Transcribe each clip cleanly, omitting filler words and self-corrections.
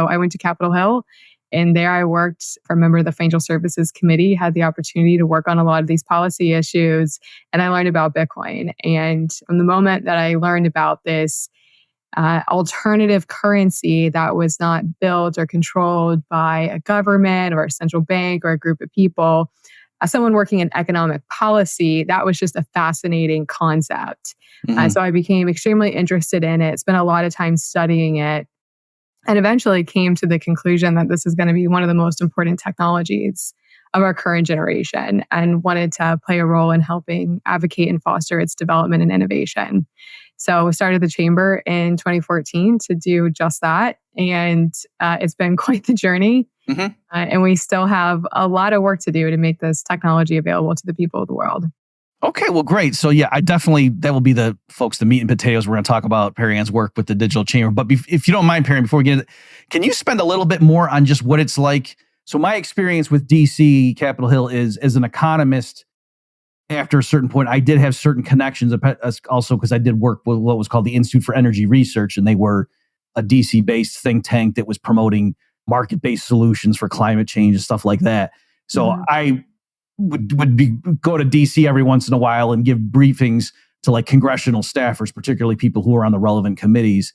So I went to Capitol Hill, and there I worked for a member of the Financial Services Committee, had the opportunity to work on a lot of these policy issues, and I learned about Bitcoin. And from the moment that I learned about this alternative currency that was not built or controlled by a government or a central bank or a group of people, as someone working in economic policy, that was just a fascinating concept. So I became extremely interested in it, spent a lot of time studying it, and eventually came to the conclusion that this is going to be one of the most important technologies of our current generation, and wanted to play a role in helping advocate and foster its development and innovation. So we started the Chamber in 2014 to do just that. And it's been quite the journey. And we still have a lot of work to do to make this technology available to the people of the world. Okay, well, great. So yeah, that will be the folks, the meat and potatoes. We're going to talk about Perianne's work with the Digital Chamber. But if you don't mind, Perianne, before we get into it, can you spend a little bit more on just what it's like? So my experience with DC, Capitol Hill, is as an economist, after a certain point, I did have certain connections, also because I did work with what was called the Institute for Energy Research, and they were a DC-based think tank that was promoting market-based solutions for climate change and stuff like that. So I would go to DC every once in a while and give briefings to like congressional staffers, particularly people who are on the relevant committees.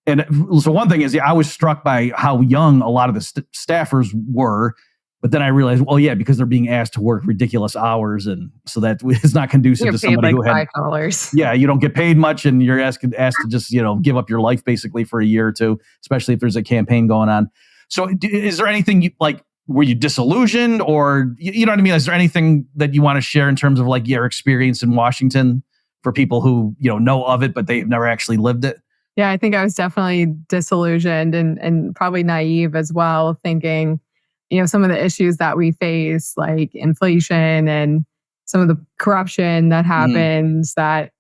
And so one thing is, I was struck by how young a lot of the staffers were. But then I realized, well, yeah, because they're being asked to work ridiculous hours, and so that is not conducive to somebody who had $5. Yeah, you don't get paid much, and you're asked to just give up your life basically for a year or two, especially if there's a campaign going on. So, is there anything were you disillusioned, or you know what I mean? Is there anything that you want to share in terms of like your experience in Washington for people who know of it but they've never actually lived it? Yeah, I think I was definitely disillusioned and probably naive as well, thinking, some of the issues that we face, like inflation and some of the corruption that happens, that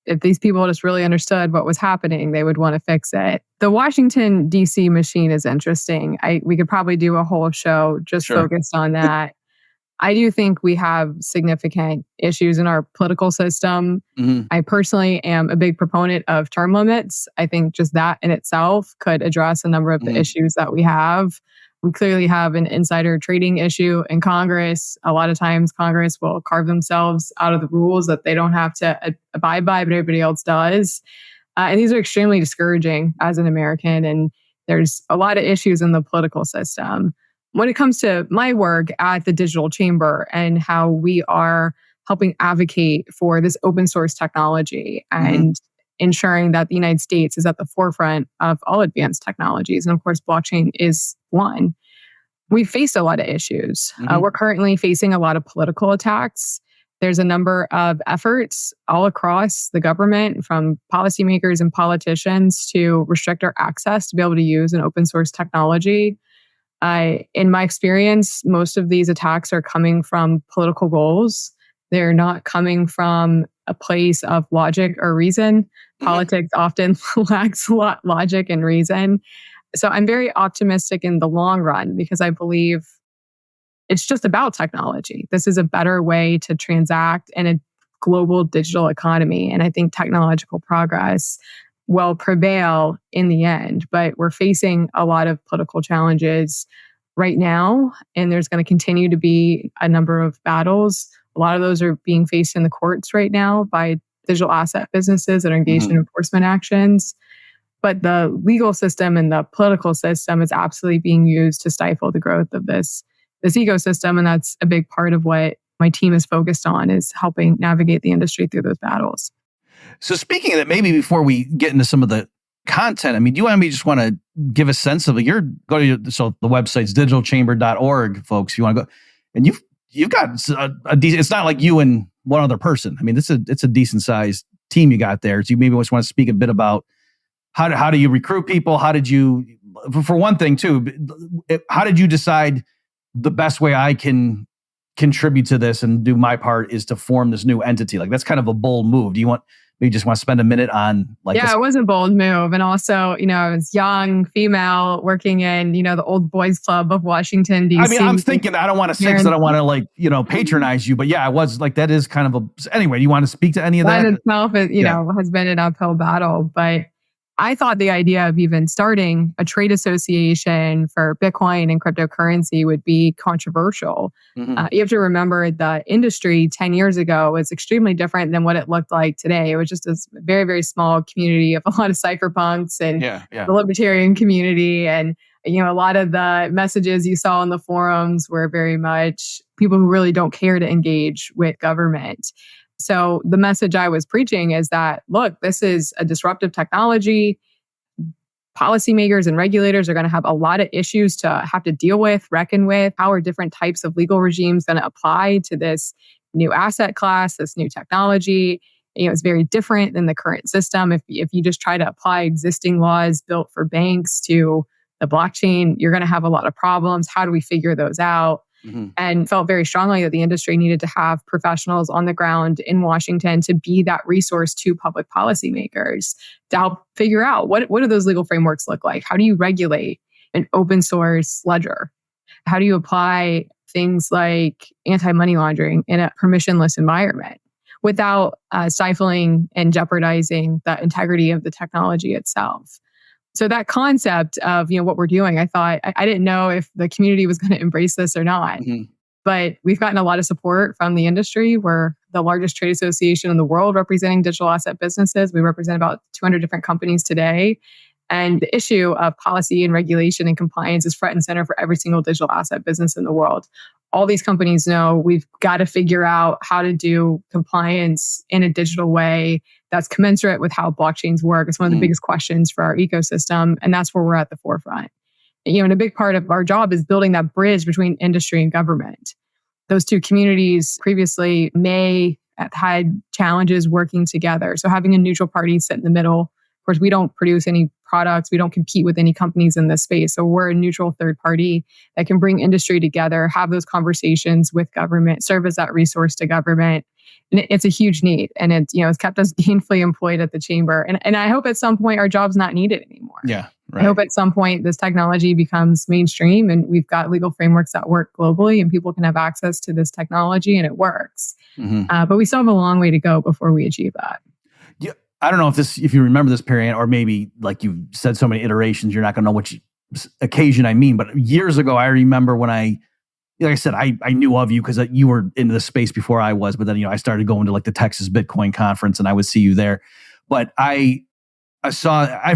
if these people just really understood what was happening, they would want to fix it. The Washington, D.C. machine is interesting. We could probably do a whole show just focused on that. I do think we have significant issues in our political system. I personally am a big proponent of term limits. I think just that in itself could address a number of the issues that we have. We clearly have an insider trading issue in Congress. A lot of times Congress will carve themselves out of the rules that they don't have to abide by, but everybody else does. And these are extremely discouraging as an American. And there's a lot of issues in the political system. When it comes to my work at the Digital Chamber and how we are helping advocate for this open source technology and ensuring that the United States is at the forefront of all advanced technologies. And of course, blockchain is one. We faced a lot of issues. We're currently facing a lot of political attacks. There's a number of efforts all across the government, from policymakers and politicians, to restrict our access to be able to use an open source technology. In my experience, most of these attacks are coming from political goals. They're not coming from a place of logic or reason. Politics often lacks logic and reason. So I'm very optimistic in the long run, because I believe it's just about technology. This is a better way to transact in a global digital economy. And I think technological progress will prevail in the end. But we're facing a lot of political challenges right now, and there's going to continue to be a number of battles. A lot of those are being faced in the courts right now by digital asset businesses that are engaged in enforcement actions. But the legal system and the political system is absolutely being used to stifle the growth of this ecosystem. And that's a big part of what my team is focused on, is helping navigate the industry through those battles. So speaking of that, maybe before we get into some of the content, I mean, do you just want to give a sense of the website's digitalchamber.org, folks. You want to go, and you've got a decent, it's not like you and one other person. I mean, it's a decent sized team you got there. So you maybe just want to speak a bit about how do you recruit people? How did you, for one thing too, how did you decide the best way I can contribute to this and do my part is to form this new entity? Like, that's kind of a bold move. Do you maybe just want to spend a minute on like this? It was a bold move. And also, I was young, female, working in, the old boys club of Washington, D.C. I mean, I'm thinking, I don't want to say, because I don't want to patronize you, but yeah, I was like, that is kind of anyway, do you want to speak to any of that? That itself is, has been an uphill battle, but I thought the idea of even starting a trade association for Bitcoin and cryptocurrency would be controversial. You have to remember the industry 10 years ago was extremely different than what it looked like today. It was just a very, very small community of a lot of cypherpunks and the libertarian community. And, a lot of the messages you saw in the forums were very much people who really don't care to engage with government. So the message I was preaching is that, look, this is a disruptive technology. Policymakers and regulators are going to have a lot of issues to have to deal with, reckon with. How are different types of legal regimes going to apply to this new asset class, this new technology? It's very different than the current system. If you just try to apply existing laws built for banks to the blockchain, you're going to have a lot of problems. How do we figure those out? And felt very strongly that the industry needed to have professionals on the ground in Washington to be that resource to public policymakers to help figure out what do those legal frameworks look like? How do you regulate an open source ledger? How do you apply things like anti-money laundering in a permissionless environment without stifling and jeopardizing the integrity of the technology itself? So that concept of, what we're doing, I thought, I didn't know if the community was going to embrace this or not. But we've gotten a lot of support from the industry. We're the largest trade association in the world representing digital asset businesses. We represent about 200 different companies today. And the issue of policy and regulation and compliance is front and center for every single digital asset business in the world. All these companies know we've got to figure out how to do compliance in a digital way that's commensurate with how blockchains work. It's one of the biggest questions for our ecosystem. And that's where we're at the forefront. And a big part of our job is building that bridge between industry and government. Those two communities previously may have had challenges working together. So having a neutral party sit in the middle. Of course, we don't produce any products. We don't compete with any companies in this space. So we're a neutral third party that can bring industry together, have those conversations with government, serve as that resource to government. And it's a huge need. And it's kept us gainfully employed at the chamber. And I hope at some point our job's not needed anymore. Yeah, right. I hope at some point this technology becomes mainstream and we've got legal frameworks that work globally and people can have access to this technology and it works. But we still have a long way to go before we achieve that. I don't know if you remember this, Perianne, or maybe like you've said so many iterations, you're not going to know which occasion I mean. But years ago, I remember when like I said, I knew of you because you were into the space before I was. But then, I started going to like the Texas Bitcoin conference and I would see you there. But I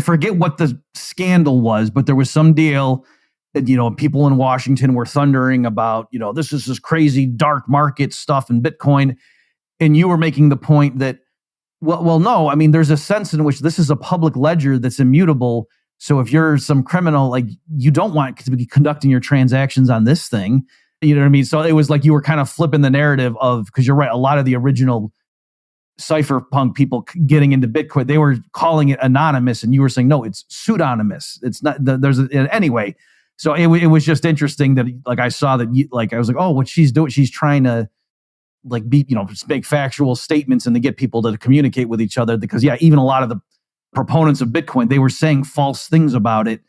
forget what the scandal was, but there was some deal that, people in Washington were thundering about, this is this crazy dark market stuff in Bitcoin. And you were making the point that, well, no, I mean, there's a sense in which this is a public ledger that's immutable. So if you're some criminal, like you don't want to be conducting your transactions on this thing. You know what I mean? So it was like you were kind of flipping the narrative of, because you're right, a lot of the original cypherpunk people getting into Bitcoin, they were calling it anonymous. And you were saying, no, it's pseudonymous. It's not, anyway. So it was just interesting that like I saw that I was like, oh, what she's doing, she's trying to make factual statements and to get people to communicate with each other. Because even a lot of the proponents of Bitcoin, they were saying false things about it,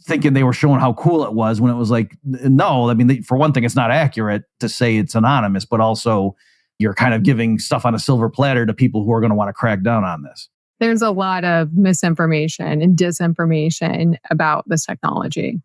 thinking they were showing how cool it was when it was like, no, I mean, for one thing, it's not accurate to say it's anonymous, but also you're kind of giving stuff on a silver platter to people who are going to want to crack down on this. There's a lot of misinformation and disinformation about this technology.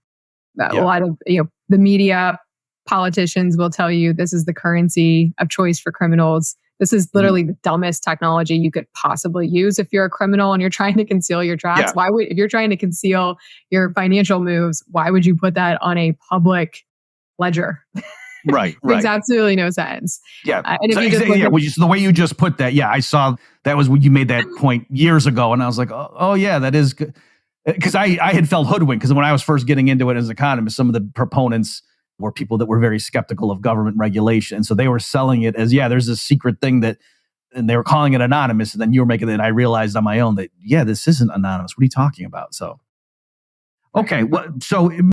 A lot of, the media, politicians will tell you this is the currency of choice for criminals. This is literally the dumbest technology you could possibly use if you're a criminal and you're trying to conceal your tracks. Yeah. If you're trying to conceal your financial moves, why would you put that on a public ledger? Right. Makes absolutely no sense. Yeah. And if the way you just put that, I saw that was when you made that point years ago, and I was like, oh yeah, that is good. Because I had felt hoodwinked, because when I was first getting into it as an economist, some of the proponents were people that were very skeptical of government regulation. And so they were selling it as, there's this secret thing and they were calling it anonymous. And then you were making it, and I realized on my own that, this isn't anonymous. What are you talking about? So, okay. So